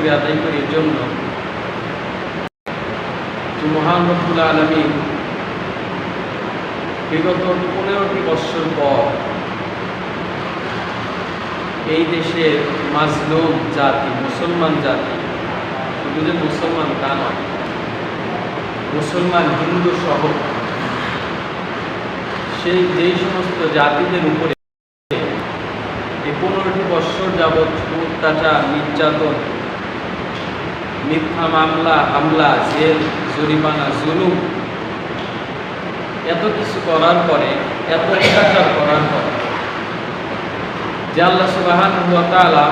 শুকরিয়া আদায় করি এর জন্য যে মহান রব্বুল আলামিন বিগত 15টি বৎসর পর এই দেশের মাজলুম জাতি মুসলমান জাতি, শুধু যে মুসলমান তা নয়, মুসলমান হিন্দু সহ যেই সমস্ত জাতিদের উপরে এই 15টি বৎসর যাবৎ অত্যাচার, নির্যাতন, মিথ্যা মামলা, হামলা, জেল, জরিমানা, জুলুম, এত কিছু করার পরে, এত অত্যাচার করার পরে যে আল্লাহ সুবহানাহু ওয়া তাআলা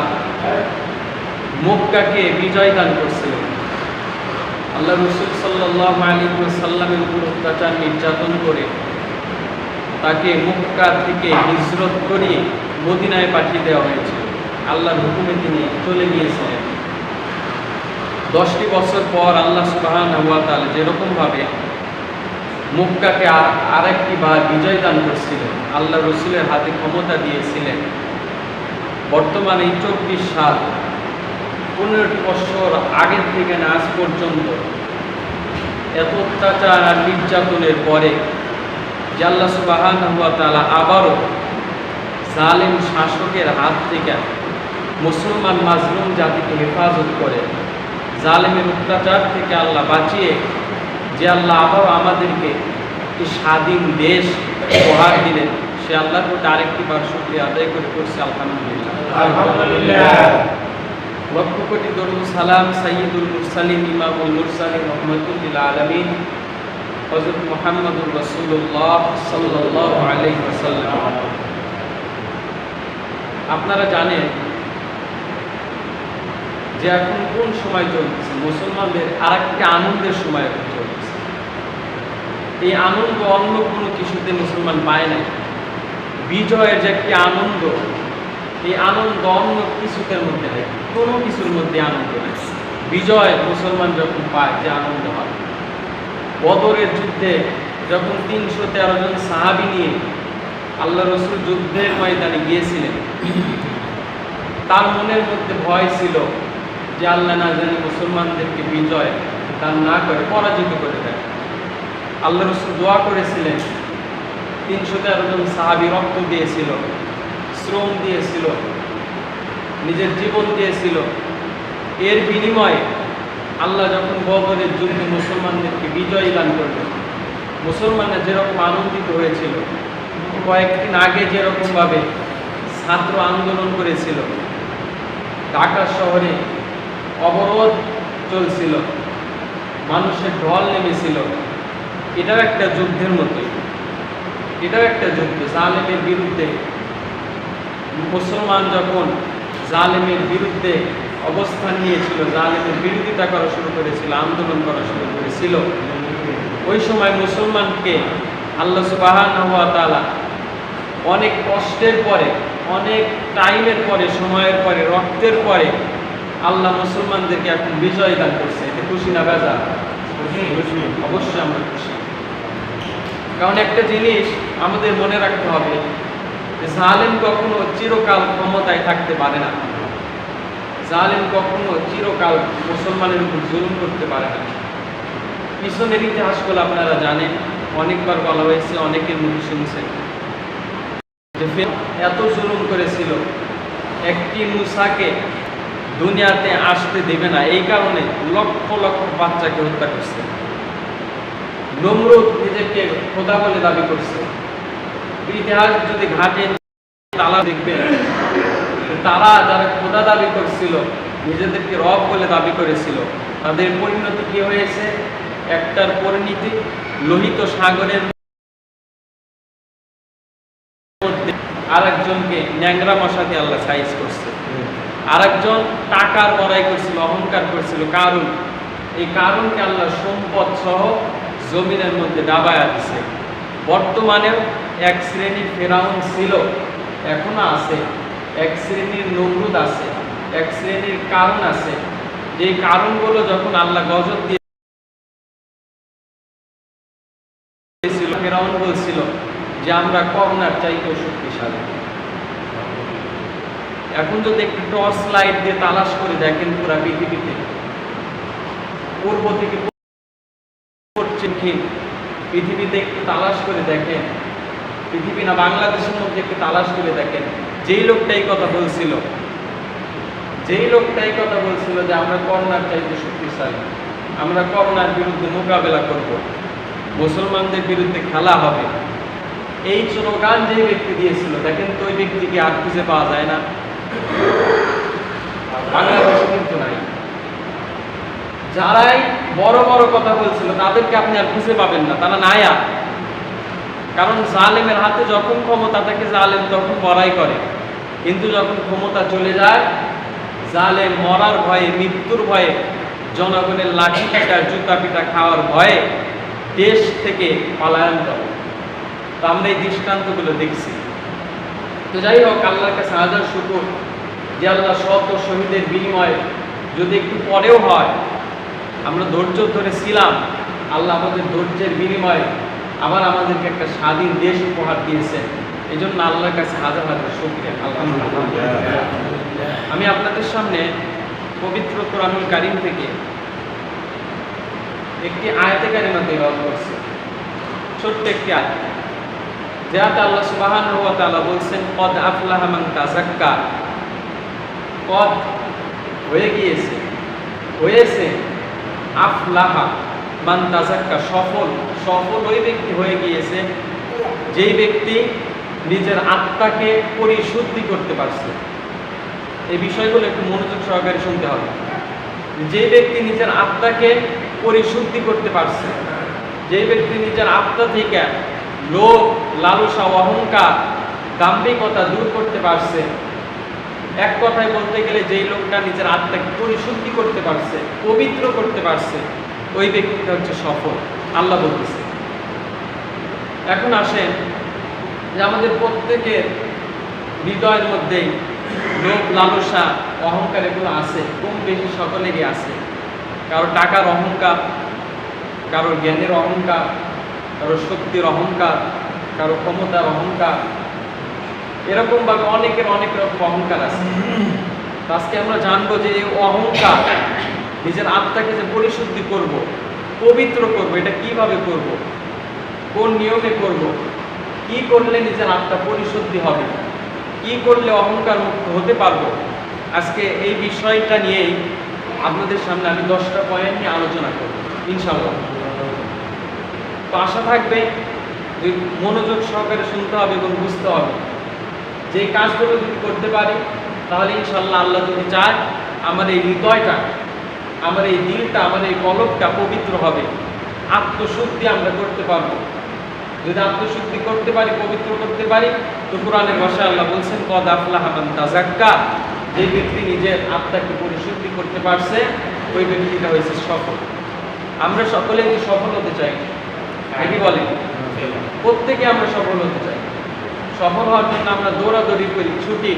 মক্কাকে বিজয় দান করছিলেন, আল্লাহ রাসূল সাল্লাল্লাহু আলাইহি ওয়াসাল্লামের উপর অত্যাচার নির্যাতন করে তাকে মক্কা থেকে হিজরত করিয়ে মদিনায় পাঠিয়ে দেওয়া হয়েছিল। আল্লাহর হুকুমে তিনি চলে গিয়েছিলেন। 10টি বছর পর আল্লাহ সুবহানাহু ওয়া তাআলা যেরকমভাবে মক্কাকে আরেকটি বার বিজয় দান করছিলেন, আল্লাহ রসুলের হাতে ক্ষমতা দিয়েছিলেন, বর্তমানে 24 সাল 15টি বছর আগের থেকে আজ পর্যন্ত এত অত্যাচার আর নির্যাতনের পরে যে আল্লাহ সুবহানাহু ওয়া তাআলা আবারও জালেম শাসকের হাত থেকে মুসলমান মাজলুম জাতিকে হেফাজত করে, জালেমের অত্যাচার থেকে আল্লাহ বাঁচিয়ে যে আল্লাহ আবারও আমাদেরকে একটি স্বাধীন দেশ উপহার দিলেন, সে আল্লাহর প্রতি আরেকটি বার শুকরিয়া আদায় করে করছে আলহামদুলিল্লাহ। লক্ষ কোটি দরুদ সালাম সাইয়্যিদুল মুরসালিন ইমামুল মুরসালিন রাহমাতুল লিল আলামিন হযরত মুহাম্মদুর রাসূলুল্লাহ সাল্লাল্লাহু আলাইহি ওয়াসাল্লাম। আপনারা জানেন যে এখন কোন সময় চলছে, মুসলমানদের আরেকটি আনন্দের সময় চলছে। এই আনন্দ অন্য কোনো কিছুতে মুসলমান পায় নাই। বিজয়ের যে একটি আনন্দ, এই আনন্দ অন্য কিছুদের মধ্যে নেই, কোনো কিছুর মধ্যে আনন্দ নেই। বিজয় মুসলমান যখন পায় যে আনন্দ হয়, বদরের যুদ্ধে যখন 313 জন সাহাবী নিয়ে আল্লাহ রসুল যুদ্ধের ময়দানে গিয়েছিলেন, তার মনের মধ্যে ভয় ছিল যে আল্লাহ না জানি মুসলমানদেরকে বিজয় দান না করে পরাজিত করে দেয়। আল্লাহ রসুল দোয়া করেছিলেন, 313 জন সাহাবী রক্ত দিয়েছিল, শ্রম দিয়েছিল, নিজের জীবন দিয়েছিল। এর বিনিময়ে আল্লাহ যখন বদরের যুদ্ধে মুসলমানদেরকে বিজয় দান করলেন, মুসলমানরা যেরকম আনন্দিত হয়েছিল, কয়েকদিন আগে যেরকমভাবে ছাত্র আন্দোলন করেছিল, ঢাকা শহরে অবরোধ চলছিল, মানুষের ঢল নেমেছিল, এটাও একটা যুদ্ধের মতোই, এটাও একটা যুদ্ধ। জালেমের বিরুদ্ধে মুসলমান যখন জালেমের বিরুদ্ধে অবস্থান নিয়েছিল, জালেমের বিরোধিতা করা শুরু করেছিল, আন্দোলন করা শুরু করেছিল, ওই সময় মুসলমানকে আল্লাহ সুবহানাহু ওয়া তাআলা অনেক কষ্টের পরে, অনেক টাইমের পরে, সময়ের পরে, রক্তের পরে আল্লাহ মুসলমানদেরকে এখন বিজয় দান করছে। এতে খুশি না বেজার? অবশ্যই আমরা খুশি। কারণ একটা জিনিস আমাদের মনে রাখতে হবে যে জালেম কখনো চিরকাল ক্ষমতায় থাকতে পারে না, জালেম কখনো চিরকাল মুসলমানের উপর জুলুম করতে পারে না। পিছনের ইতিহাসগুলো আপনারা জানেন, অনেকবার বলা হয়েছে, অনেকের মুখে শুনছেন যে এত জুলুম করেছিল, একটি মূসাকে দুনিয়াতে আসতে দেবে না, এই কারণে লক্ষ লক্ষ বাচ্চাকে হত্যা করছে। নমরুদ নিজেকে খোদা বলে দাবি করছে। ইতিহাস যদি ঘাটে তারা দেখবেন, তারা যারা খোদা দাবি করছিল, নিজেদেরকে রব বলে দাবি করেছিল, তাদের পরিণতি কি হয়েছে? একটার পরিণতি লোহিত সাগরের মধ্যে আরেকজনকে ন্যাংরা মশা দিয়ে আল্লাহ সাইজ করছে। আরেকজন টাকার বড়াই করছিল, অহংকার করছিল কারণ, এই কারণকে আল্লাহ সম্পদ সহ জমিনের মধ্যে ডাবায়া দিছে। বর্তমানেও এক শ্রেণীর ফেরাউন ছিল, এখনো আছে, এক শ্রেণীর নমরুদ আছে, এক শ্রেণীর কারণ আছে। যে কারণগুলো যখন আল্লাহ গজব দিয়েছিল, ফেরাউন বলছিল যে আমরা করোনার চাইতেও শক্তিশালী। এখন যদি একটু টর্চ লাইট দিয়ে তালাশ করে দেখেন পুরা পৃথিবীতে, পূর্ব থেকে পশ্চিম পৃথিবীতে একটু তালাশ করে দেখেন, পৃথিবী না বাংলাদেশের মধ্যে একটু তালাশ করে দেখেন, যেই লোকটা এই কথা বলছিল, যে আমরা করোনার চাইতে শক্তিশালী, আমরা করোনার বিরুদ্ধে মোকাবেলা করব, মুসলমানদের বিরুদ্ধে খেলা হবে, এই স্লোগান যে ব্যক্তি দিয়েছিল, দেখেন তো ওই ব্যক্তিকে আর খুঁজে পাওয়া যায় না, বাংলাদেশে কিন্তু নাই। যারাই বড় বড় কথা বলছিল তাদেরকে আপনি আর খুঁজে পাবেন না, তারা নাই আর। কারণ জালেমের হাতে যখন ক্ষমতা থাকে জালেম তখন বড়াই করে, কিন্তু যখন ক্ষমতা চলে যায় জালেম মরার ভয়ে, মৃত্যুর ভয়ে, জনগণের লাঠি পিটা জুতা পিটা খাওয়ার ভয়ে দেশ থেকে পলায়ন করে। তো আমরা এই দৃষ্টান্তগুলো দেখছি। তো যাই হোক, আল্লাহর কাছে হাজার শুকর যে আল্লাহ শত শহীদের বিনিময়ে যদি একটু পরেও হয় আমরা ধৈর্য ধরেছিলাম, আল্লাহ আমাদের ধৈর্যের বিনিময়ে আবার আমাদেরকে একটা স্বাধীন দেশ উপহার দিয়েছে। এই জন্য আল্লাহর কাছে হাজার হাজার শুকরিয়া, আলহামদুলিল্লাহ। আমি আপনাদের সামনে পবিত্র কোরআনুল কারীম থেকে একটি আয়াতে কারিমা তেলাওয়াত করছি, ছোট্ট একটি আয়াত, যেটাতে আল্লাহ সুবহানাহু ওয়া তাআলা বলছেন কদ আফলাহা মান তাযাক্কা, কদ হয়েছে, আফলাহা মান তাযাক্কা সফল ওই ব্যক্তি হয়ে গিয়েছে যেই ব্যক্তি নিজের আত্মাকে পরিশুদ্ধি করতে পারছে। এই বিষয়গুলো একটু মনোযোগ সহকারে শুনতে হবে। যে ব্যক্তি নিজের আত্মাকে পরিশুদ্ধি করতে পারছে, যে ব্যক্তি নিজের আত্মা থেকে লোভ, লালসা, অহংকার, দাম্ভিকতা দূর করতে পারছে, এক কথায় বলতে গেলে যেই লোকটা নিজের আত্মাকে পরিশুদ্ধি করতে পারছে, পবিত্র করতে পারছে, ওই ব্যক্তিটা হচ্ছে সফল, আল্লাহ বলতেছে। এখন আসেন যে আমাদের প্রত্যেকের হৃদয়ের মধ্যেই লোভ, লালসা, অহংকার এগুলো আছে, কম বেশি সকলেরই আছে। কারো টাকার অহংকার, কারো জ্ঞানের অহংকার, কারো শক্তির অহংকার, কারো ক্ষমতার অহংকার, এরকম ভাবে অনেকের অনেক রকম অহংকার আছে। আজকে আমরা জানবো যে এই অহংকার, নিজের আত্মাকে যে পরিশুদ্ধি করব, পবিত্র করব, এটা কিভাবে করব, কোন নিয়মে করব, কি করলে নিজের আত্মা পরিশুদ্ধি হবে, কি করলে অহংকার মুক্ত হতে পারবো। আজকে এই বিষয়টা নিয়েই আপনাদের সামনে আমি 10টা পয়েন্ট নিয়ে আলোচনা করব ইনশাআল্লাহ। তো আশা থাকবে যে মনোযোগ সহকারে শুনতে হবে এবং বুঝতে হবে যে এই কাজগুলো যদি করতে পারি তাহলে ইনশাআল্লাহ আল্লাহ যদি চায় আমার এই হৃদয়টা, আমার এই দিলটা, আমার এই কলবটা পবিত্র হবে, আত্মশুদ্ধি আমরা করতে পারবো। যদি আত্মশুদ্ধি করতে পারি, পবিত্র করতে পারি, তো কোরআনের ভাষায় আল্লাহ বলছেন কদ আফলাহা মান তাযাক্কা, যে ব্যক্তি নিজের আত্মাকে পরিশুদ্ধি করতে পারছে ওই ব্যক্তিটা হয়েছে সফল। আমরা সকলে কি সফল হতে চাই? কি বলেন? প্রত্যেকে আমরা সফল হতে চাই। সফল হওয়ার জন্য আমরা দৌড়াদৌড়ি করি, ছুটি,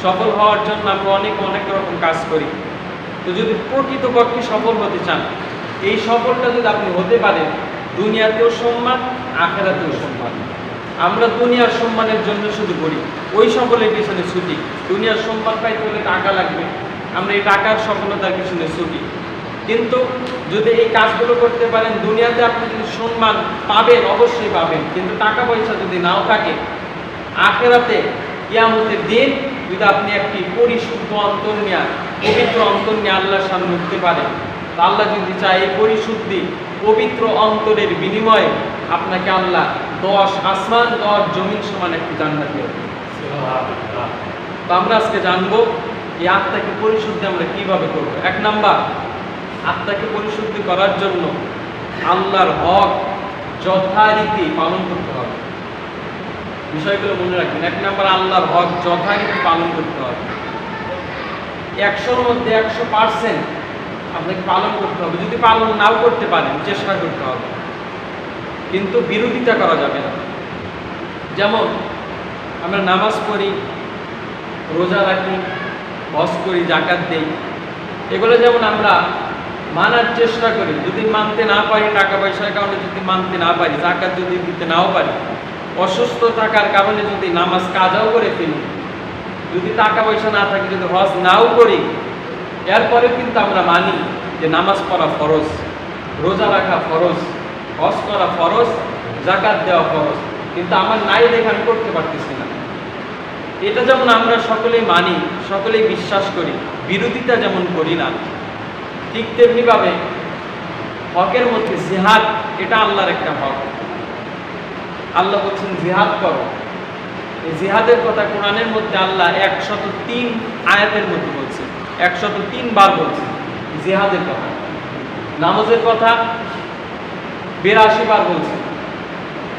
সফল হওয়ার জন্য আমরা অনেক রকম কাজ করি। তো যদি প্রকৃতপক্ষে সফল হতে চান, এই সফলটা যদি আপনি হতে পারেন, দুনিয়াতেও সম্মান, আখিরাতেও সম্মান। আমরা দুনিয়ার সম্মানের জন্য শুধু করি, ওই সফলের পিছনে ছুটি। দুনিয়ার সম্মান পাইতে হলে টাকা লাগবে, আমরা এই টাকার সফলতার পিছনে ছুটি। কিন্তু যদি এই কাজগুলো করতে পারেন, দুনিয়াতে আপনি যদি সম্মান পাবেন, অবশ্যই পাবেন, কিন্তু টাকা পয়সা যদি নাও থাকে, আখিরাতে কিয়ামতের দিন যদি আপনি একটি পরিশুদ্ধ অন্তর নিয়ে, পবিত্র অন্তর নিয়ে আল্লাহর সামনে উঠতে পারেন, আল্লাহ যদি চায় এই পরিশুদ্ধি, পবিত্র অন্তরের বিনিময়ে আপনাকে আল্লাহ 10 আসমান 10 জমিন সমান একটি জান্নাত দেবে। তো আমরা আজকে জানবো এই আত্মাকে পরিশুদ্ধি আমরা কিভাবে করবো। 1 নাম্বার, আত্মাকে পরিশুদ্ধি করার জন্য আল্লাহর হক যথারীতি পালন করতে হবে। বিষয়গুলো মনে রাখবেন। 1 নাম্বার, আল্লাহর হক যথারীতি পালন করতে হবে। 100-র মধ্যে 100% আপনাকে পালন করতে হবে। যদি পালন নাও করতে পারেন, চেষ্টা করতে হবে, কিন্তু বিরোধিতা করা যাবে না। যেমন আমরা নামাজ পড়ি, রোজা রাখি, হজ করি, জাকাত দেই, এগুলো যেমন আমরা মানার চেষ্টা করি। যদি মানতে না পারি, টাকা পয়সার কারণে যদি মানতে না পারি, জাকাত যদি দিতে নাও পারি, অসুস্থ থাকার কারণে যদি নামাজ কাজাও করে ফেলি, যদি টাকা পয়সা না থাকে, যদি হজ নাও করি, এরপরে কিন্তু আমরা মানি যে নামাজ পড়া ফরজ, রোজা রাখা ফরজ, হজ করা ফরজ, যাকাত দেওয়া ফরজ, কিন্তু আমার নাই দেখে আমি করতে পারতেছি না। এটা যেমন আমরা সকলেই মানি, সকলেই বিশ্বাস করি, বিরোধিতা যেমন করি না, ঠিক তেমনিভাবে হকের মধ্যে জিহাদ, এটা আল্লাহর একটা হক। আল্লাহ বলছেন জিহাদ করো। এই জিহাদের কথা কোরআনের মধ্যে আল্লাহ 103 আয়াতের মধ্যে বলছে, 103 বার বলছে জিহাদের কথা। নামাজের কথা 82 বার বলছে,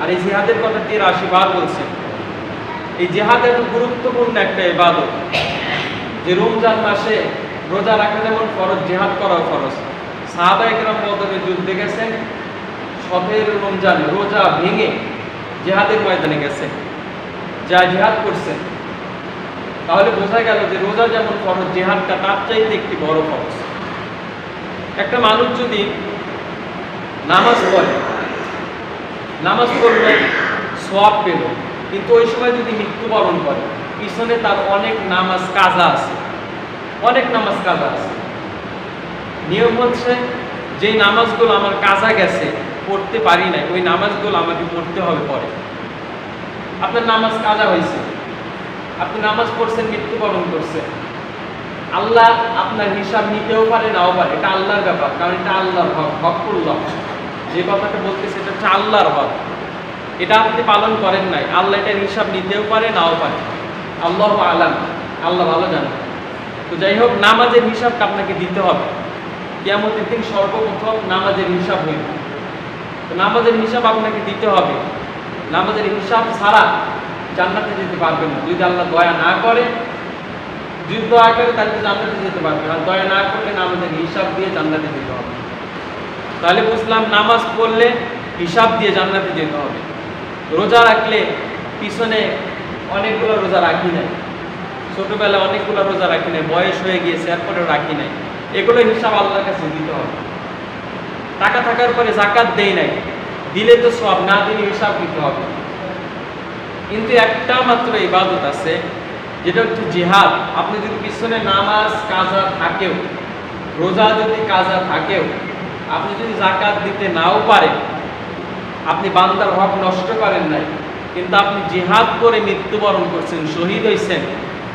আর এই জিহাদের কথা 83 বার বলছে। এই জিহাদ এত গুরুত্বপূর্ণ একটা ইবাদত যে রমজান মাসে রোজা রাখা যেমন ফরজ, জিহাদ করাও ফরজ। সাহাবায়ে কেরাম বদরে যুদ্ধে গেছেন, 17 রমজান রোজা ভেঙে জিহাদের ময়দানে গেছে, যা জিহাদ করছে। তাহলে বোঝা গেল যে রোজা যেমন ফরজ, জিহাদটা তার চাইতে একটি বড় ফরজ। একটা মানুষ যদি নামাজ পড়ে, নামাজ পড়লে সওয়াব পেল, কিন্তু ওই সময় যদি মৃত্যুবরণ করে, পিছনে তার অনেক নামাজ কাজা আছে, অনেক নামাজ কাজা আছে। নিয়ম হচ্ছে যে নামাজগুলো আমার কাজা গেছে, পড়তে পারি নাই, ওই নামাজগুলো আমাকে পড়তে হবে পরে। আপনার নামাজ কাজা হয়েছে, আপনি নামাজ পড়ছেন, মৃত্যুবরণ করছেন, আল্লাহ আপনার হিসাব নিতেও পারে, নাও পারে, এটা আল্লাহর ব্যাপার, কারণ এটা আল্লাহর হক, হকুল্লাহ। যে কথাটা বলতেছে এটা হচ্ছে আল্লাহর হক, এটা আপনি পালন করেন নাই, আল্লাহ এটার হিসাব নিতেও পারে, নাও পারে। আল্লাহু আলাম, আল্লাহ ভালো জানেন। তো যাই হোক, নামাজের হিসাবটা আপনাকে দিতে হবে। কিয়ামতের দিন সর্বপ্রথম নামাজের হিসাব হইবে, তো নামাজের হিসাব আপনাকে দিতে হবে। নামাজের হিসাব ছাড়া জান্নাতে যেতে পারবেন না। যদি আল্লাহ দয়া না করে, যদি দয়া করে তাহলে জান্নাতে যেতে পারবেন, আর দয়া না করলে নামাজের হিসাব দিয়ে জান্নাতে যেতে হবে। তাহলে বুঝলাম নামাজ পড়লে হিসাব দিয়ে জান্নাতে যেতে হবে। রোজা রাখলে পিছনে অনেকগুলো রোজা রাখি নাই, ছোটবেলায় অনেকগুলো রোজা রাখি নাই, বয়স হয়ে গিয়েছে এরপরেও রাখি নাই, এগুলো হিসাব আল্লাহর কাছে দিতে হবে। টাকা থাকার পরে যাকাত দেই নাই, দিলে তো সব, না দিলে হিসাব দিতে হবে। কিন্তু একটা মাত্র ইবাদত আছে, যেটা হচ্ছে জিহাদ। আপনি যদি পিছনে নামাজ কাজা থাকেও, রোজা যদি কাজা থাকেও, আপনি যদি যাকাত দিতে নাও পারেন, আপনি বান্দার হক নষ্ট করেন নাই, কিন্তু আপনি জিহাদ করে মৃত্যুবরণ করছেন, শহীদ হয়েছেন,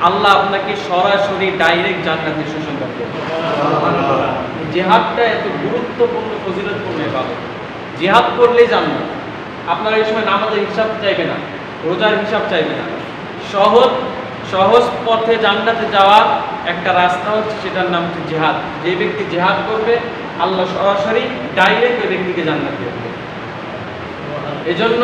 আল্লাহ আপনাকে সরাসরি ডাইরেক্ট জান্নাতে সুসংবাদ দেবেন। জিহাদটা এত গুরুত্বপূর্ণ, ফজিলতপূর্ণ ইবাদত। জিহাদ করলেই জান্নাত। আপনারা এই সময় নামাজের হিসাব চাইবে না, রোজার হিসাব চাইবে না। সহজ পথে জান্নাতে যাওয়ার একটা রাস্তা হচ্ছে, সেটার নাম হচ্ছে জিহাদ। যে ব্যক্তি জিহাদ করবে, আল্লাহ সরাসরি ডাইরেক্ট ওই ব্যক্তিকে জান্নাত দেবে। এজন্য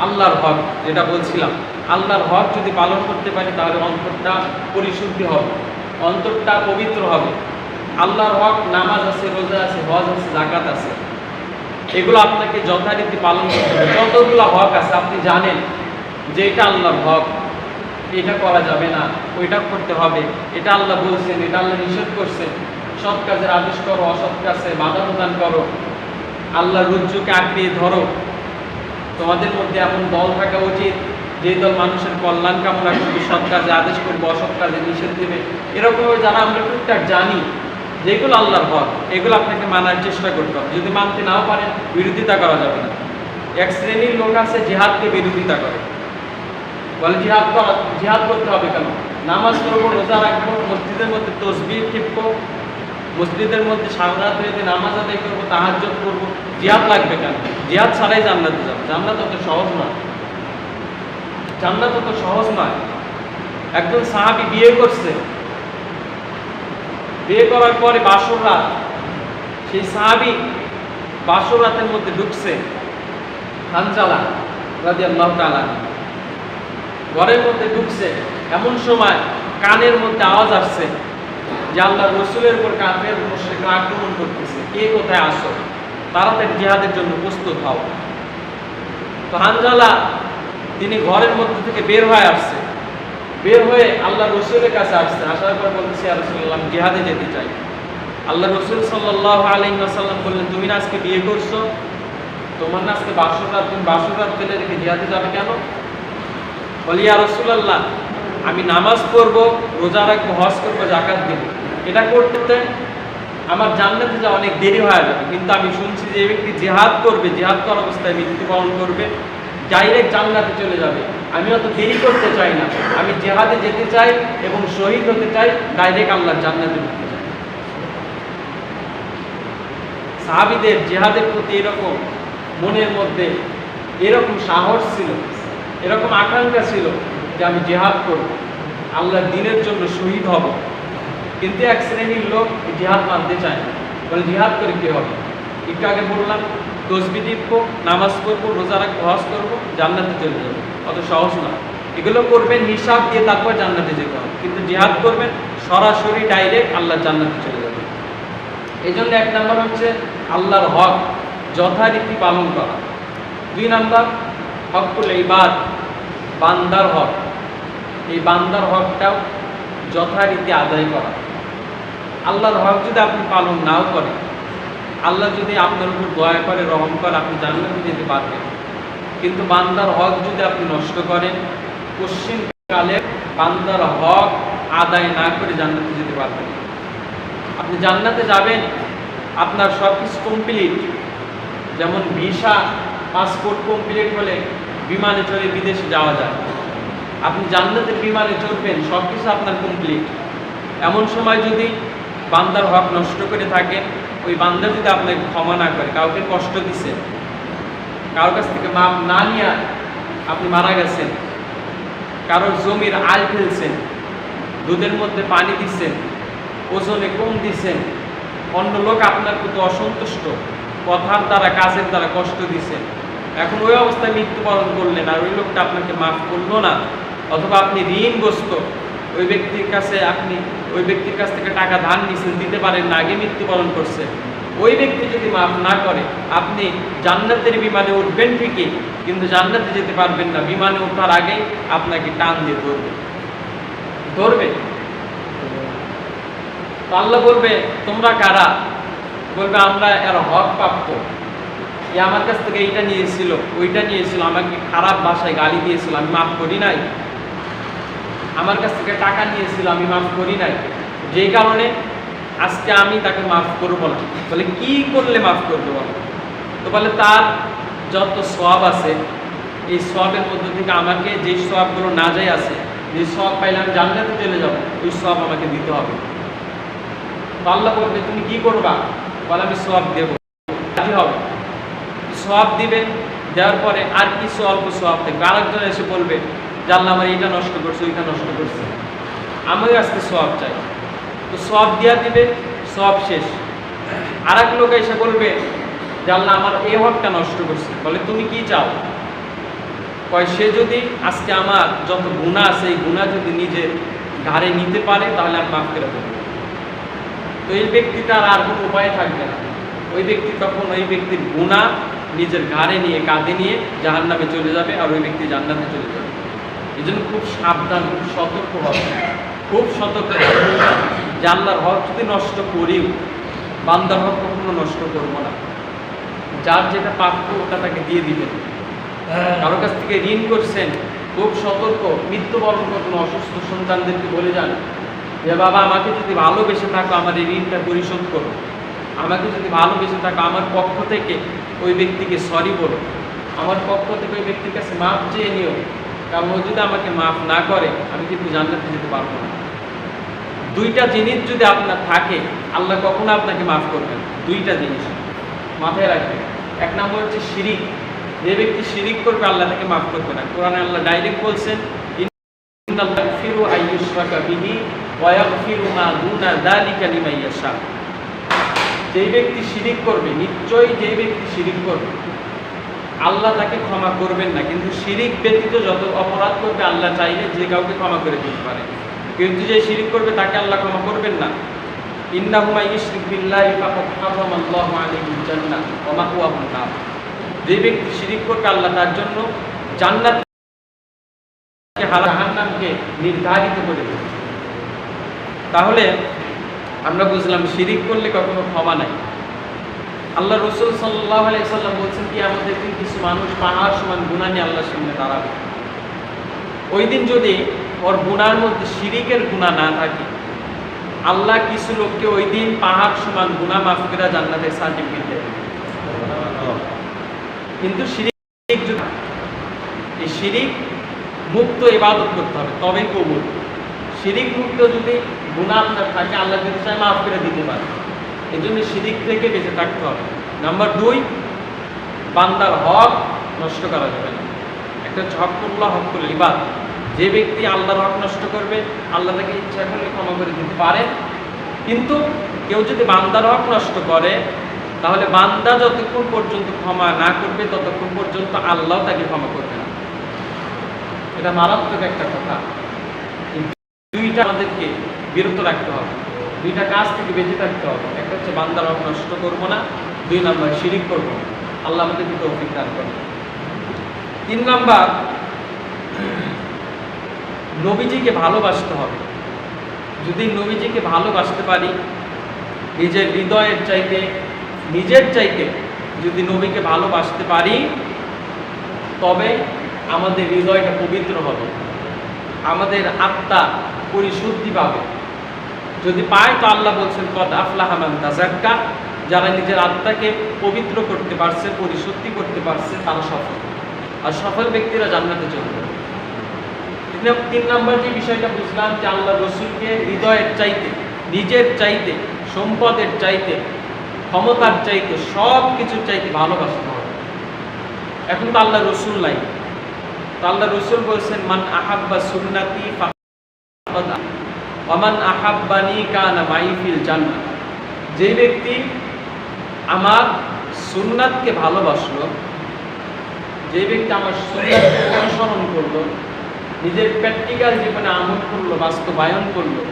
আল্লাহর হক, যেটা বলছিলাম, আল্লাহর হক যদি পালন করতে পারি তাহলে অন্তরটা পরিশুদ্ধি হবে, অন্তরটা পবিত্র হবে। আল্লাহর হক নামাজ আছে, রোজা আছে, হজ আছে, যাকাত আছে, এগুলো আপনাকে যথারীতি পালন করতে হবে। যতগুলো হক আছে আপনি জানেন যে এটা আল্লাহর হক, এটা করা যাবে না, ওইটা করতে হবে, এটা আল্লাহ বলছেন, এটা আল্লাহ নিষেধ করছেন। সৎ কাজের আদেশ করো, অসৎ কাজে বাধা প্রদান করো, আল্লাহর রজ্জুকে আঁকড়িয়ে ধরো। তোমাদের মধ্যে এমন দল থাকা উচিত যে দল মানুষের কল্যাণ কামনা করবে, সৎ কাজে আদেশ করবে, অসৎ কাজে নিষেধ দেবে। এরকমভাবে যারা আমরা টুকটাক জানি যেগুলো আল্লাহর হক, এগুলো আপনাকে মানার চেষ্টা করতে হবে। যদি মানতে নাও পারেন, বিরোধিতা করা যাবে না। এক শ্রেণীর লোক আছে জিহাদকে বিরোধিতা করে, বলে জিহাদ করতে হবে কেন? নামাজ পড়বো, রোজা রাখবো, মসজিদের মধ্যে তসবিহ টিপবো, মসজিদের মধ্যে সামরাত হয়ে নামাজ আদায় করবো, তাহাজ্জুদ করবো, জিহাদ লাগবে কেন? জিহাদ ছাড়াই জান্নাতে যাবে। জান্নাত অত সহজ নয়, জান্নাত অত সহজ নয়। একজন সাহাবী বিয়ে করছে, বিয়ে করার পরে বাসর রাত, সেই সাহাবী বাসর রাতের মধ্যে ঢুকছে। হানজালা রাদিয়াল্লাহু তাআলা ঘরের মধ্যে ঢুকছে, এমন সময় কানের মধ্যে আওয়াজ আসছে যে আল্লাহর রাসূলের উপর কাফের মুশরিকরা আক্রমণ করতেছে, কে কোথায় আসো, তাড়াতাড়ি জিহাদের জন্য প্রস্তুত হও। তো হানজালা তিনি ঘরের মধ্যে থেকে বের হয়ে আসছে, বের হয়ে আল্লাহর রাসূলের কাছে আসছে। আসার পর বলতেছে, ইয়া রাসূলুল্লাহ, আমি জিহাদে যেতে চাই। আল্লাহর রাসূল সাল্লাল্লাহু আলাইহি ওয়াসাল্লাম বললেন, তুমি না আজকে বিয়ে করছো, তোমার না আজকে বাসর রাত, তুমি বাসর রাত ফেলে রেখে জিহাদে যাবে কেন? বলি, ইয়া রাসূলুল্লাহ, আমি নামাজ পড়বো, রোজা রাখবো, হজ করবো, জাকাত দেবো, এটা করতে আমার জান্নাতে যা অনেক দেরি হয়ে যাবে। কিন্তু আমি শুনছি যে এই ব্যক্তি জিহাদ করবে, জিহাদ করার অবস্থায় মৃত্যুবরণ করবে, ডাইরেক্ট জান্নাতে চলে যাবে। আমি অত দেরি করতে চাই না, আমি জিহাদে যেতে চাই এবং শহীদ হতে চাই, ডাইরেক্ট আল্লাহর জান্নাতে ঢুকতে চাই। সাহাবীদের জিহাদের প্রতি এরকম মনের মধ্যে এরকম সাহস ছিল, এরকম আকাঙ্ক্ষা ছিল যে আমি জিহাদ করব, আল্লাহর দ্বীনের জন্য শহীদ হব। কিন্তু এক শ্রেণীর লোক জিহাদ মানতে চায় না, বলে জিহাদ করে কি হবে? একটু আগে বললাম তসবিহ টিপবো, নামাজ পড়বো, রোজা রাখবো, হজ করবো, জান্নাতে চলে যাবো। অত সহজ না। এগুলো করবেন হিসাব দিয়ে, তারপর জান্নাতে যেতে হবে। কিন্তু জিহাদ করবেন সরাসরি ডাইরেক্ট আল্লাহর জান্নাতে চলে যাবে। এই জন্য এক নম্বর হচ্ছে আল্লাহর হক যথারীতি পালন করা। 2 নম্বর হকুল ইবাদ, বান্দার হক। এই বান্দার হকটাও যথারীতি আদায় করা। আল্লাহর হক যদি আপনি পালন নাও করেন, আল্লাহ যদি আপনার উপর দয়া করে, রহম করে, আপনি জান্নাতে যেতে পারবেন। কিন্তু বান্দার হক যদি আপনি নষ্ট করেন, পশ্চিমকালে বান্দার হক আদায় না করে জান্নাতে যেতে পারবেন। আপনি জান্নাতে যাবেন, আপনার সব কিছু কমপ্লিট, যেমন ভিসা, পাসপোর্ট কমপ্লিট হলে বিমানে চড়ে বিদেশে যাওয়া যায়। আপনি জান্নাতের বিমানে চড়বেন, সব কিছু আপনার কমপ্লিট। এমন সময় যদি বান্দার হক নষ্ট করে থাকেন, ওই বান্দা যদি আপনাকে ক্ষমা না করে, কাউকে কষ্ট দিচ্ছেন, কারোর কাছ থেকে মাপ না নিয়ে আপনি মারা গেছেন, কারোর জমির আল ফেলছেন, দুধের মধ্যে পানি দিচ্ছেন, ওজনে কম দিচ্ছেন, অন্য লোক আপনার প্রতি অসন্তুষ্ট, কথার দ্বারা কাজের দ্বারা কষ্ট দিচ্ছে, এখন ওই অবস্থায় মৃত্যুবরণ করলেন আর ওই লোকটা আপনাকে মাফ করলো না, অথবা আপনি ঋণগ্রস্ত, ওই ব্যক্তির কাছ থেকে টাকা ধার নিয়েছেন, দিতে পারেন না, আগে মৃত্যুবরণ করছে, ওই ব্যক্তি যদি মাফ না করে, আপনি জান্নাতের বিমানে উঠবেন ঠিকই, কিন্তু জান্নাতে যেতে পারবেন না। বিমানে ওঠার আগেই আপনাকে টান দিয়ে ধরবে। তো আল্লাহ বলবে তোমরা কারা? বলবে আমরা এর হক প্রাপ্য, আমার কাছ থেকে এইটা নিয়েছিল, ওইটা নিয়েছিল, আমাকে খারাপ ভাষায় গালি দিয়েছিল, আমি মাফ করি নাই, আমার কাছ থেকে টাকা নিয়েছিল, আমি মাফ করি নাই, যেই কারণে আজকে আমি তাকে মাফ করবো না। বলে কি করলে মাফ করবো? বলো তো বলে তার যত সওয়াব আছে, এই সওয়াবের মধ্যে থেকে আমাকে যে সওয়াবগুলো না যায় আছে, যে সওয়াব পাইলে আমি জান্নাতে চলে যাব, ওই সওয়াব আমাকে দিতে হবে। তো আল্লাহ বলবে তুমি কি করবা? বলে আমি সওয়াব দেবো, রাজি হবে। সওয়াব দিবে, দেওয়ার পরে আর কিছু অল্প সওয়াব থাকবে, আরেকজন এসে বলবে যে আল্লাহ আমার এইটা নষ্ট করছে, ওইটা নষ্ট করছে, আমিও আজকে সওয়াব চাই। তো সওয়াব দিয়া দিবে, সওয়াব শেষ। আর এক লোক এসে বলবে যে আল্লাহ আমার এই হকটা নষ্ট করছে। বলে তুমি কি চাও? কয় সে যদি আজকে আমার যত গুনাহ আছে, এই গুনাহ যদি নিজের ঘাড়ে নিতে পারে, তাহলে আমি মাফ করে দেবো। তো এই ব্যক্তিটার আর কোনো উপায় থাকবে না। ওই ব্যক্তি তখন ওই ব্যক্তির গুনাহ নিজের ঘাড়ে নিয়ে, কাঁধে নিয়ে জাহান্নামে চলে যাবে, আর ওই ব্যক্তি জান্নাতে চলে যাবে। এই জন্য খুব সাবধান, খুব সতর্ক হবে, খুব সতর্ক হবে যে আল্লাহর হক যদি নষ্ট করিও, বান্দার হক কখনো নষ্ট করবো না। যার যেটা প্রাপ্য ওটা তাকে দিয়ে দিবেন। কারো কাছ থেকে ঋণ করছেন, খুব সতর্ক। মৃত্যুবরণ করবেন, অসুস্থ সন্তানদেরকে বলে যান যে বাবা আমাকে যদি ভালোবেসে থাকো, আমার এই ঋণটা পরিশোধ করো, আমাকে যদি ভালোবেসে থাকো, আমার পক্ষ থেকে ওই ব্যক্তিকে সরি বলো, আমার পক্ষ থেকে ওই ব্যক্তির কাছে মাফ চেয়ে নিও, কারণ ও যদি আমাকে মাফ না করে, আমি কিন্তু জান্নাতে যেতে পারবো না। 2টা জিনিস যদি আপনার থাকে, আল্লাহ কখনো আপনাকে মাফ করবেন। 2টা জিনিস মাথায় রাখবেন। 1 নম্বর হচ্ছে শিরিক। যে ব্যক্তি শিরিক করবে, আল্লাহ তাকে মাফ করবে না। কোরআনে আল্লাহ ডাইরেক্ট বলছেন ইন্নাল্লাহু ইয়াগফিরু আইয়ুশরাকা বিহি ওয়া ইয়াগফিরু মা দুনা যালিকা লিমান ইয়াশা। যেই ব্যক্তি শিরিক করবে, নিশ্চয়ই যেই ব্যক্তি শিরিক করবে, আল্লাহ তাকে ক্ষমা করবেন না। কিন্তু শিরিক ব্যতীত যত অপরাধ করবে, আল্লাহ চাইলে যে কাউকে ক্ষমা করে দিতে পারে। কিন্তু যে শিরিক করবে তাকে আল্লাহ ক্ষমা করবেন না। ইন্নাহু মান ইউশরিক বিল্লাহি ফাকাদ হারামাল্লাহু আলাইহিল জান্নাহ ওয়া মাওয়াহুন নার। যে ব্যক্তি শিরিক করবে, আল্লাহ তার জন্য জান্নাতকে, জাহান্নামকে নির্ধারিত করে দেবে। তাহলে আমরা বুঝলাম শিরিক করলে কখনো ক্ষমা নাই। আল্লাহ রাসূল সাল্লাল্লাহু আলাইহি সাল্লাম বলছেন কিয়ামতের দিন কিছু মানুষ পাহাড় সমান গুনাহ নিয়ে আল্লাহর সামনে দাঁড়াবে। ওই দিন যদি ওর গুনার মধ্যে শিরিকের গুনাহ না থাকে, আল্লাহ কিছু লোককে ওই দিন পাহাড় সমান গুনাহ মাফ করে জান্নাতের সার্টিফিকেট দেবে। কিন্তু শিরিক, এই শিরিক মুক্ত ইবাদত করতে হবে তবেই কবুল। শিরিক মুক্ত যদি গুনাহ আপনার থাকে, আল্লাহ যদি চায় মাফ করে দিতে পারে। এই জন্য শিরিক থেকে বেঁচে থাকতে হবে। নাম্বার 2, বান্দার হক নষ্ট করা যাবে না। একটা হকুল্লাহ হকুল ইবাদ, যে ব্যক্তি আল্লাহর হক নষ্ট করবে, আল্লাহ তাকে ইচ্ছা করলে ক্ষমা করে দিতে পারে। কিন্তু কেউ যদি বান্দার হক নষ্ট করে, তাহলে বান্দা যতক্ষণ পর্যন্ত ক্ষমা না করবে ততক্ষণ পর্যন্ত আল্লাহ তাকে ক্ষমা করবে না। এটা মারাত্মক একটা কথা। দুইটা আমাদেরকে বিরত রাখতে হবে, দুইটা কাজ থেকে বেঁচে থাকতে হবে। একটা হচ্ছে বান্দার হক নষ্ট করবো না, 2 নাম্বার শিরিক করবো না। আল্লাহ আমাদেরকে তৌফিক দান করবে। 3 নাম্বার, নবীজিকে ভালোবাসতে হবে। যদি নবীজিকে ভালোবাসতে পারি, নিজের হৃদয়ের চাইতে, নিজের চাইতে যদি নবীকে ভালোবাসতে পারি, তবে আমাদের হৃদয়টা পবিত্র হবে, আমাদের আত্মা পরিশুদ্ধি পাবে। যদি পায় তো আল্লাহ বলছেন কদ আফলাহা মান তাযাক্কা, যারা নিজের আত্মাকে পবিত্র করতে পারছে, পরিশুদ্ধি করতে পারছে, তারা সফল। আর সফল ব্যক্তিরা জান্নাতে চলে যাবে। 3 নম্বর যে বিষয়টা বুঝলাম যে আল্লাহ রসুলকে হৃদয়ের চাইতে, নিজের চাইতে, সম্পদের চাইতে, ক্ষমতার চাইতে, সব কিছুর চাইতে ভালোবাসতে হবে। এখন তো আল্লাহ রসুল নাই, তো আল্লাহ রসুল বলছেন মান আহাব্বা সুন্নাতি ফাকাদ ওয়া মান আহাব্বানি কানা মাই ফিল জান্নাহ। যে ব্যক্তি আমার সুন্নাতকে ভালোবাসলো, যে ব্যক্তি আমার সুন্নাতকে অনুসরণ করলো, নিজের প্র্যাকটিক্যাল জীবনে আমল করলো, বাস্তবায়ন করলো,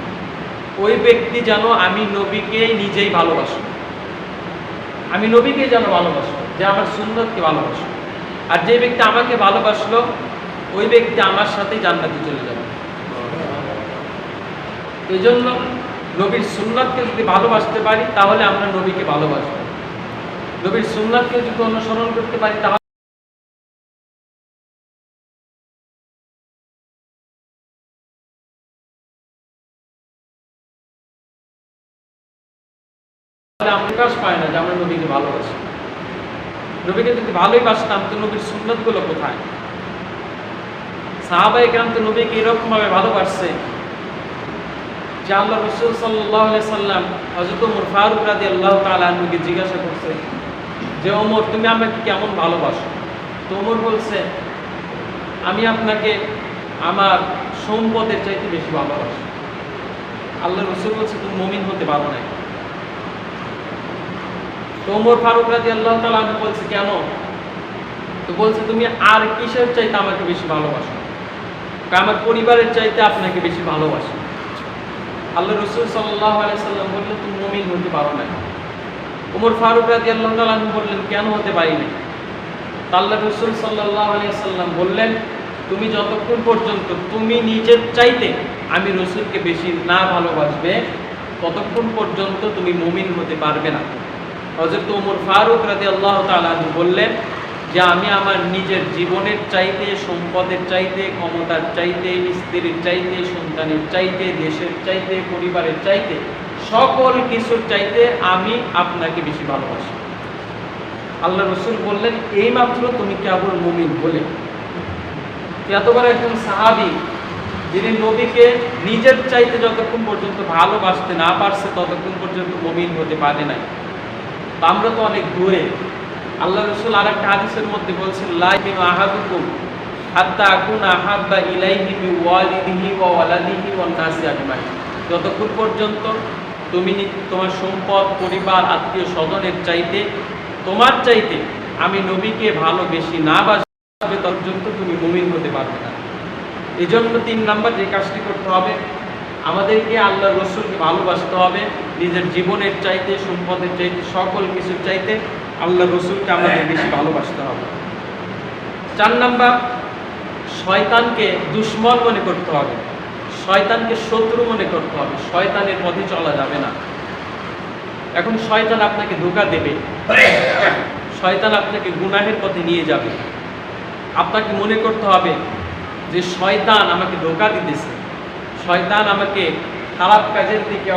ওই ব্যক্তি যেন আমি নবীকে নিজেই ভালোবাসো, আমি নবীকে যেন ভালোবাসো, যে আমার সুন্নাতকে ভালোবাসো। আর যে ব্যক্তি আমাকে ভালোবাসলো, ওই ব্যক্তি আমার সাথেই জান্নাতে চলে যাবে। এই জন্য নবীর সুন্নাতকে যদি ভালোবাসতে পারি, তাহলে আমরা নবীকে ভালোবাসবো। নবীর সুন্নাতকে যদি অনুসরণ করতে পারি, তাহলে আমরা প্রকাশ পাই না যে আমরা নবীকে ভালোবাসি। নবীকে যদি ভালোই বাসতাম, তো নবীর সুন্নাতগুলো কোথায়? সাহাবায়ে কেরাম তো নবীকে এরকম ভাবে ভালোবাসছে যে আল্লাহ রাসূল সাল্লাল্লাহু আলাইহি সাল্লাম হযরত ওমর ফারুক রাদিয়াল্লাহু তাআলা আনহুকে জিজ্ঞাসা করছে যে ওমর, তুমি আমাকে কেমন ভালোবাসো? তো ওমর বলছে, আমি আপনাকে আমার সম্পদের চাইতে বেশি ভালোবাসি। আল্লাহ রাসূল বলছে, তুমি মুমিন হতে পারো না। তো ওমর ফারুক রাদিয়াল্লাহু তাআলা আনহু বলছে, কেন? তো বলছে, তুমি আর কিসের চাইতে আমাকে বেশি ভালোবাসো? আমার পরিবারের চাইতে আপনাকে বেশি ভালোবাসি। আল্লাহ রাসূল সাল্লাল্লাহু আলাইহি সাল্লাম বললেন, তুমি মুমিন হতে পারো না। ওমর ফারুক রাদিয়াল্লাহু তাআলা আনহু বললেন, কেন হতে পারি না? আল্লাহ রাসূল সাল্লাল্লাহু আলাইহি সাল্লাম বললেন, তুমি যতক্ষণ পর্যন্ত তুমি নিজের চাইতে আমি রাসূলকে বেশি না ভালোবাসবে, ততক্ষণ পর্যন্ত তুমি মুমিন হতে পারবে না। হযরত ওমর ফারুক রাদিয়াল্লাহু তাআলা আনহু বললেন যে আমি আমার নিজের জীবনের চাইতে, সম্পদের চাইতে, ক্ষমতার চাইতে, স্ত্রীর চাইতে, সন্তানের চাইতে, দেশের চাইতে, পরিবারের চাইতে, সকল কিছুর চাইতে আমি আপনাকে বেশি ভালোবাসি। আল্লাহ রাসূল বললেন, এইমাত্র তুমি কেবল মুমিন হলে। এত বড় একজন সাহাবী, যিনি নবীকে নিজের চাইতে যতক্ষণ পর্যন্ত ভালোবাসতে না পারছে, ততক্ষণ পর্যন্ত মুমিন হতে পারে নাই। আমরা তো অনেক দূরে। আল্লাহ রাসূল আরেকটা হাদিসের মধ্যে বলছেন, লা ইউমিনু আহাদুকুম হাত্তা আকুনা আহাব্বা ইলাইহি মিন ওয়ালিদিহি ওয়া ওয়ালাদিহি ওয়ান নাসি আজমাইন। যতক্ষণ পর্যন্ত তুমি তোমার সম্পদ, পরিবার, আত্মীয় স্বজনের চাইতে, তোমার চাইতে আমি নবীকে ভালোবেসি না বাসবে, ততপর্যন্ত তুমি মুমিন হতে পারবে না। এই জন্য 3 নাম্বার যে কাজটি করতে হবে, আমাদেরকে আল্লাহ রসুলকে ভালোবাসতে হবে, নিজের জীবনের চাইতে, সম্পদের চাইতে, সকল কিছুর চাইতে আল্লাহ রসুলকে আমাদের বেশি ভালোবাসতে হবে। 4 নাম্বার, শয়তানকে দুশমন মনে করতে হবে, শয়তানকে শত্রু মনে করতে হবে, শয়তানের পথে চলা যাবে না। এখন শয়তান আপনাকে ধোঁকা দেবে, শয়তান আপনাকে গুনাহের পথে নিয়ে যাবে। আপনাকে মনে করতে হবে যে শয়তান আমাকে ধোঁকা দিতেছে, শয়তান আমাকে খারাপ কাজের দিকে